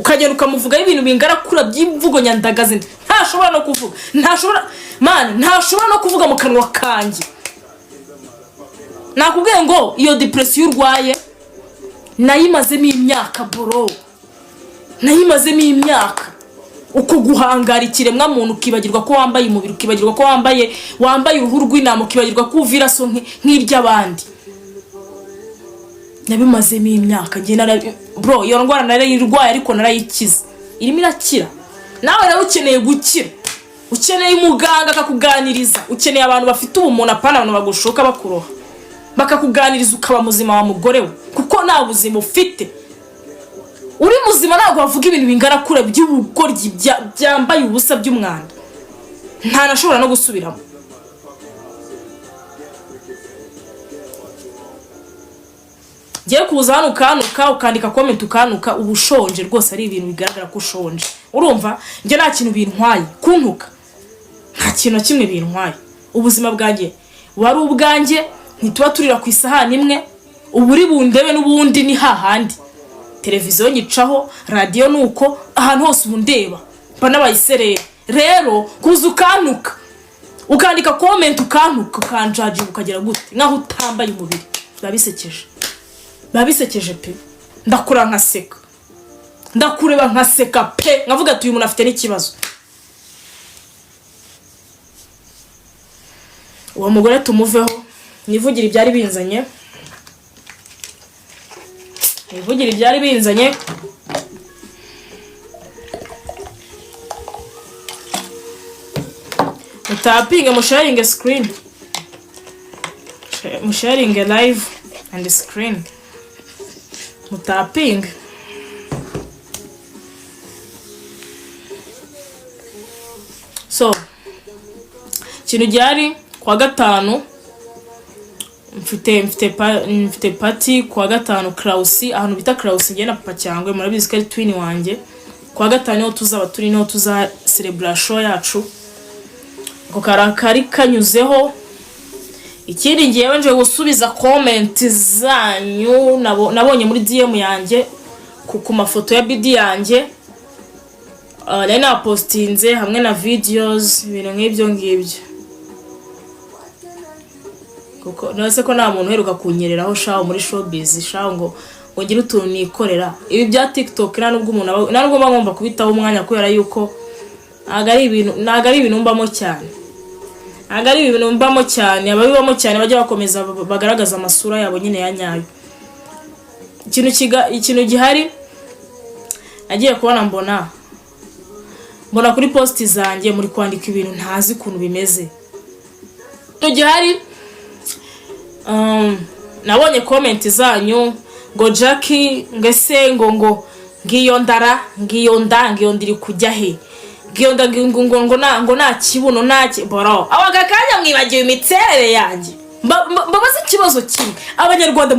ukagenda ukamuvugaho ibintu bingana kura by'imvugo nyandagaze ntashobora no kuvuga ntashobora no kuvuga mu kanwa kanjye. Nakubwiye ngo iyo depression urwaye nayimazemo imyaka bro, nayimazemo imyaka. Uko guhangara ikiremwa muntu ukibagirwa ko wambaye umubiri, ukibagirwa ko wambaye uruhu rw'intama, ukibagirwa ko uvira so nk'iry'abandi. Nabimazemo imyaka ngiye bro, iyo ndwara narayirwaye ariko narayikiza, irimo irakira. Nawe rero ukeneye gukira, ukeneye umuganga akakuganiriza, ukeneye abantu bafite ubumuntu apana abantu bagushoka bakuroha, bakakuganiriza ukaba muzima wa mugore we, kuko nta buzima ufite. Uri muzima ntabwo wavuga ibintu bingana kure by'ubugoryi byambaye ubusa by'umwanda, nta nashobora no gusubiramo. Giye kuza hano ukanuka ukandika comment ukanuka ubushonje rwose ari ibintu bigaragara ko ushonje. Urumva nge nta kintu bintwaye kuntuka, nta kintu kimwe bintwaye. Ubuzima bwanjye wari ubwanjye, ntituba turira ku isahani imwe, uburi bundebe n'ubundi ni hahandi. Televiziyo nyicaho, radio nuko, ahantu hose ubundeba bana bayiserera. Rero kuza ukanuka ukandika comment ukanuka ukanjaje ukagera gute nkaho utambaye umubiri, babisekeje pe. Ndakura nkaseka, ndakureba nkaseka pe, nkavuga ati uyu muntu afite n'ikibazo. Uwo mugore tumuveho, nivugira ibyari binzanye, mutapinga musharing screen, musharing live and screen, mutapinga. So kintu gyari kwa gatanu mfite party kwa gatanu Krausi, ahantu bita Krausi ngiye na papa cyangwe murabizi ko ari twin wanjye. Kwa gatanu niho tuzaba turi, niho tuza celebration yacu. Ko karakari kanyuzeho. Ikindi ngiye nje gusubiza comment zanyu nabonye muri DM yanjye ku mafoto ya BD yanjye. Nari na postinze hamwe na videos ibintu nk'ibyo ngibyo. Kuko nase ko nta muntu heruka kunyereraho shaho muri showbiz shaho ngo ngira utuntu nikorera. Ibi bya TikTok nubwo umuntu nubwo bagomba kubitaho umwanya kubera yuko nagari ibintu mbamo cyane. Ababibamo cyane bajya bakomeza bagaragaza amasura yabo nyine ya nyayo. Ikintu gihari agiye kubona mbona kuri post zanjye muri kwandika ibintu ntazi kuntu bimeze. Gihari nabonye comment zanyu ngo Jackie ngese ngo ngiyo ndiri kujya he, ngo nta kibuno naki boro abaga kanya mwibagiwe imiterere yanjye. Mbabaza ikibazo kimwe, abanyarwanda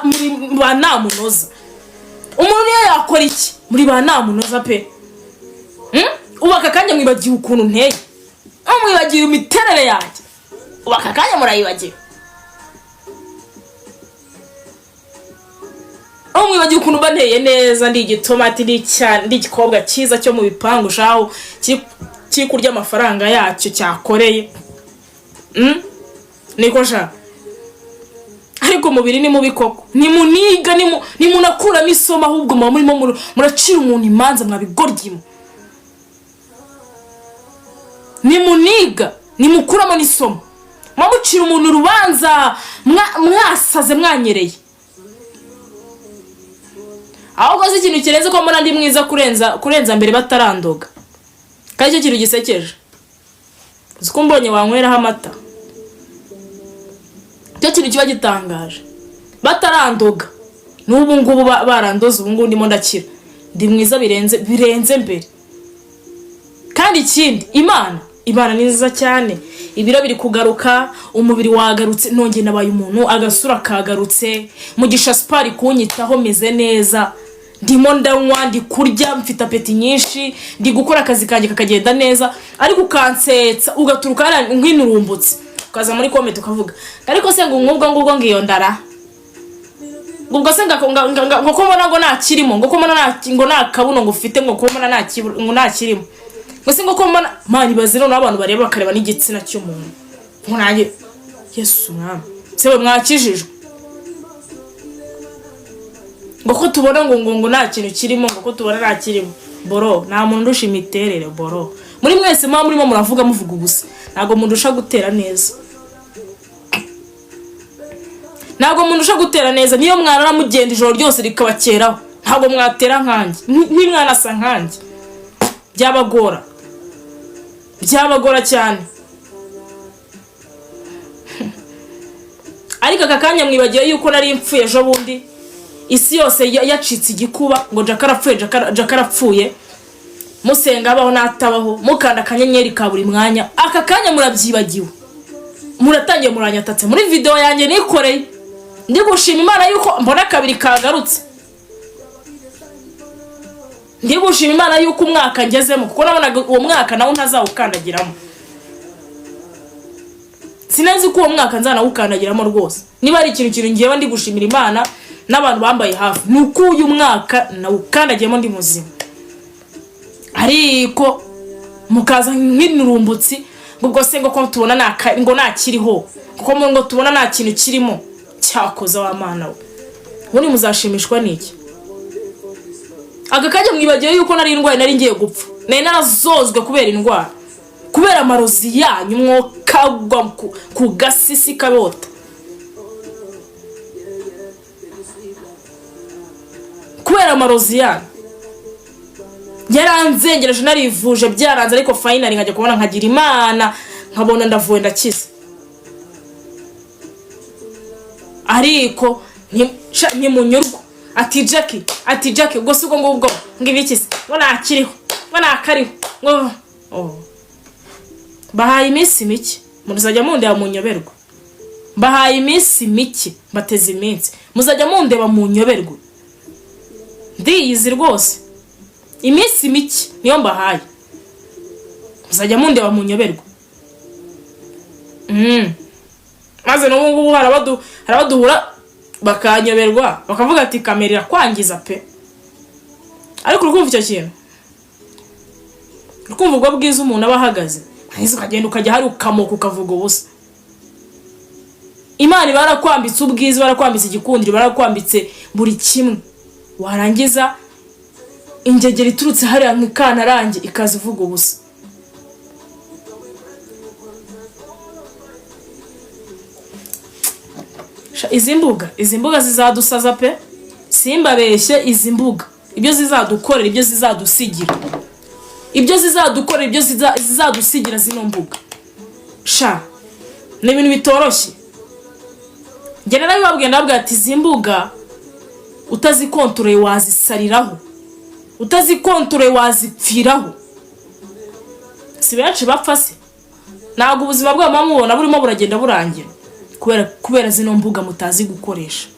muri ba namunoza. Umuntu niyo yakora iki muri ba namunoza pe? Ubaka kanya mwibagiwe ukuntu nteye, mwibagiwe imiterere yanjye, ubaka kanya murayibagiwe. Mwibagiwe ukuntu banteye neza, ndi igitomati ndi igikobwa cyiza cyo mu bipangu shaho kiri kurya amafaranga yacyo cyakoreye. Niko sha ariko mubiri ni mubi koko, nimuniga nimunakuramo isomo, ahubwo murimo muracira umuntu imanza mwabigorgimo. Nimuniga nimukuramo n'isomo, mwamucira umuntu urubanza mwasaze mwanyereye. Ahubwo se ikintu kirenze ko mbona ndi mwiza kurenza mbere batarandoga. Kandi cyo kintu gisekeje. Uziko mbonye wanyweraho amata. Cyo kintu kiba gitangaje. Batarandoga. N'ubu ngubu barandoza, ubu ngubu ndimo ndakira. Ndi mwiza birenze mbere. Kandi ikindi Imana ni nziza cyane. Ibiro biri kugaruka, umubiri wagarutse, nonge nabaye umuntu, agasura kagarutse, mugisha spari kunyitaho meze neza. Ndimo ndanywa, ndi kurya, mfite apeti nyinshi, ndi gukora akazi kanjye kakagenda neza, ariko ukansetsa ugaturuka nk'inurumbutse. Ukaza muri comment ukavuga ariko se ngo ngubwo ngiyo ndara. ubwo se ngo ko mbona ngo nakirimo ngo ko mbona ngo nakabuno ngo ufite ngo ko mbona nakirimo ngo se ngo ko mbona mani bazino n'abantu bareba bakareba n'igitsina cy'umuntu ngo nanjye Yesu mwami sewe mwakijijwe ngo ko tubona ngo nta kintu kirimo ngo ko tubona nta kirimo boro nta muntu ndusha imiterere boro muri mwese murimo muravuga muvuga ubusa ntago muntu usha gutera neza ntago muntu usha gutera neza niyo mwana mugenda ijoro ryose rikabakeraho ntago mwatera nkanjye n'imwana asa nkanjye byabagora cyane ariko akakanya mwibagiye yuko nari mpfuye ejo bundi isi yose yacitse igikuba ngo jakarapfuye musenga abaho natabaho mukanda akanyenyeri ka buri mwanya aka kanya murabyibagiwe muratangiye muranyatatse muri video yanjye nikoreye ndi gushima Imana yuko mbona kabiri kagarutse ndi gushima Imana yuko umwaka ngezemo kuko nabonaga uwo mwaka nawo ntazawukandagiramo sinenzi ko uwo mwaka nzanawukandagiramo rwose niba ari ikintu ngiye ndi gushimira Imana n'abantu bambaye hafi nuko uyu mwaka nawukandagiyemo ndi muzima ariko mukaza nk'inurumbutsi ubwo se ngo ko tubona ngo nakiriho kuko ngo tubona nta kintu kirimo cyakoza wa Mana we ubundi muzashimishwa n'iki agakajya mwibagiye yuko nari indwara nari ngiye gupfa nari narazozwe kubera indwara kubera amarozi yanyu mwokagwa ku gasisi kabota kubera amarozi yanyu yaranzengereje narivuje byaranze ariko finally nkajya kubona nkagira Imana nkabona ndavuye ndakize ariko ni munyurwa ati Jackie ubwo se ubwo ngibikise ngo nakiriho ngo nakariho ngo bahaye iminsi mike muzajya mundeba mu nyoberwa bahaye iminsi mike bateze iminsi muzajya mundeba mu nyoberwa ndiyizi rwose iminsi mike niyo mbahaye muzajya mundeba mu nyoberwa maze n'ubu harabaduhura bakanyoberwa bakavuga ati kamera irakwangiza pe ariko urumva icyo kintu urumva ubwo bwiza umuntu aba ahagaze ahise ukagenda ukajya hari ukamoka ukavuga ubusa Imana barakwambitse ubwiza barakwambitse igikundiro barakwambitse buri kimwe warangiza ingegera iturutse hariya nk'ikanarange ikaza ivuga ubusa izi mbuga zizadusaza pe simbabeshye izi mbuga ibyo zizadukorera ibyo zizadusigira ibyo zizadukorera ibyo zizadusigira zino mbuga ni ibintu bitoroshye njye narabibabwiye ndababwira ati izi mbuga utazikontoreye wazisariraho utazikontoreye wazipfiraho si benshi bapfa se ntabwo ubuzima bwabo mubona burimo buragenda burangira kubera zino mbuga mutazi gukoresha